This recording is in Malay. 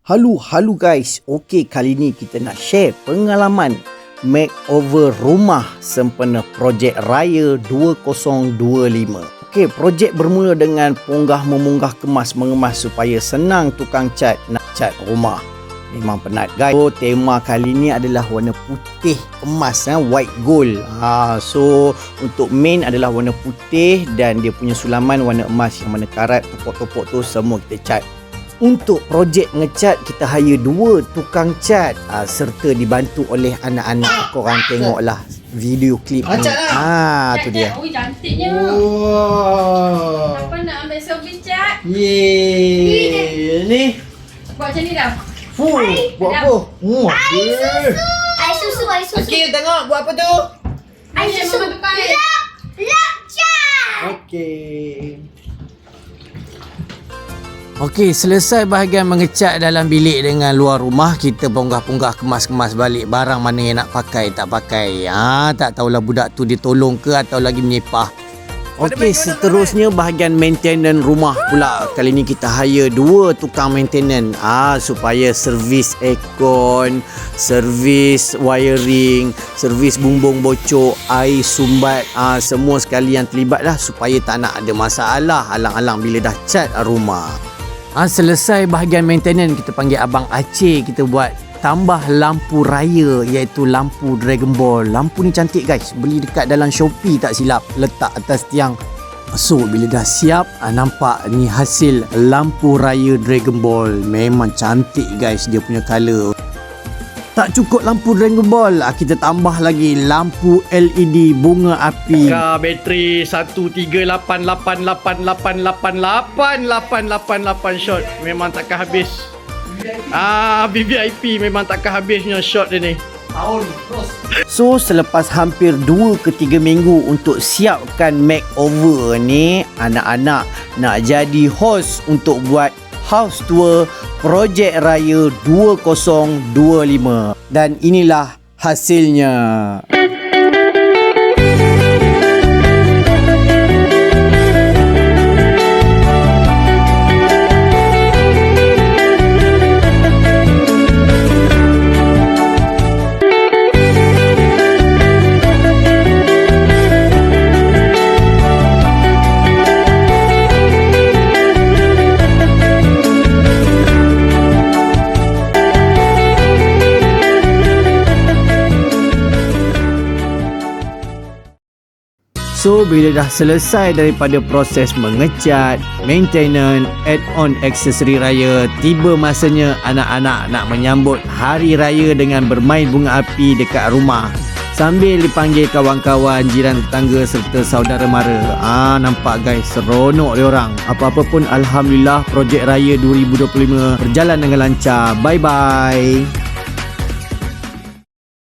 Halo guys. Okey, kali ni kita nak share pengalaman makeover rumah sempena projek raya 2025. Okey, projek bermula dengan mengunggah kemas mengemas supaya senang tukang cat nak cat rumah. Memang penat guys. So tema kali ni adalah warna putih kemas, white gold. So untuk main adalah warna putih dan dia punya sulaman warna emas yang mana karat topok-topok tu semua kita cat. Untuk projek ngecat kita hire 2 tukang cat serta dibantu oleh anak-anak. Korang tengoklah video klip ni. Tu dia. Oh, cantiknya. Wow. Siapa nak ambil servis cat? Yeay. Ni Buat macam ni dah. buat apa? Air susu. Okey, tengok buat apa tu? Air susu. Lap cat. Okey. Okey, selesai bahagian mengecat dalam bilik dengan luar rumah, kita ponggah-ponggah kemas-kemas balik barang mana yang nak pakai, tak pakai. Tak tahulah budak tu dia tolong ke atau lagi menyepah. Okey, seterusnya bahagian maintenance rumah pula. Kali ni kita hire 2 tukang maintenance supaya servis aircon, servis wiring, servis bumbung bocor, air sumbat, semua sekali yang terlibat lah supaya tak nak ada masalah alang-alang bila dah cat rumah. Selesai bahagian maintenance, kita panggil Abang Aceh, kita buat tambah lampu raya iaitu lampu Dragon Ball. Lampu ni cantik guys, beli dekat dalam Shopee tak silap, letak atas tiang. So bila dah siap, nampak ni hasil lampu raya Dragon Ball. Memang cantik guys dia punya color. Tak cukup lampu Dragon Ball, kita tambah lagi lampu LED bunga api. Bateri 13888888888 shot. Memang takkan habis. VVIP memang takkan habisnya shot dia ni. So selepas hampir 2 ke 3 minggu untuk siapkan makeover ni, anak-anak nak jadi host untuk buat house tour projek raya 2025 dan inilah hasilnya. So bila dah selesai daripada proses mengecat, maintenance, add-on aksesori raya, tiba masanya anak-anak nak menyambut hari raya dengan bermain bunga api dekat rumah sambil dipanggil kawan-kawan, jiran tetangga serta saudara mara. Nampak guys, seronok dia orang. Apa-apa pun alhamdulillah projek raya 2025 berjalan dengan lancar. Bye bye.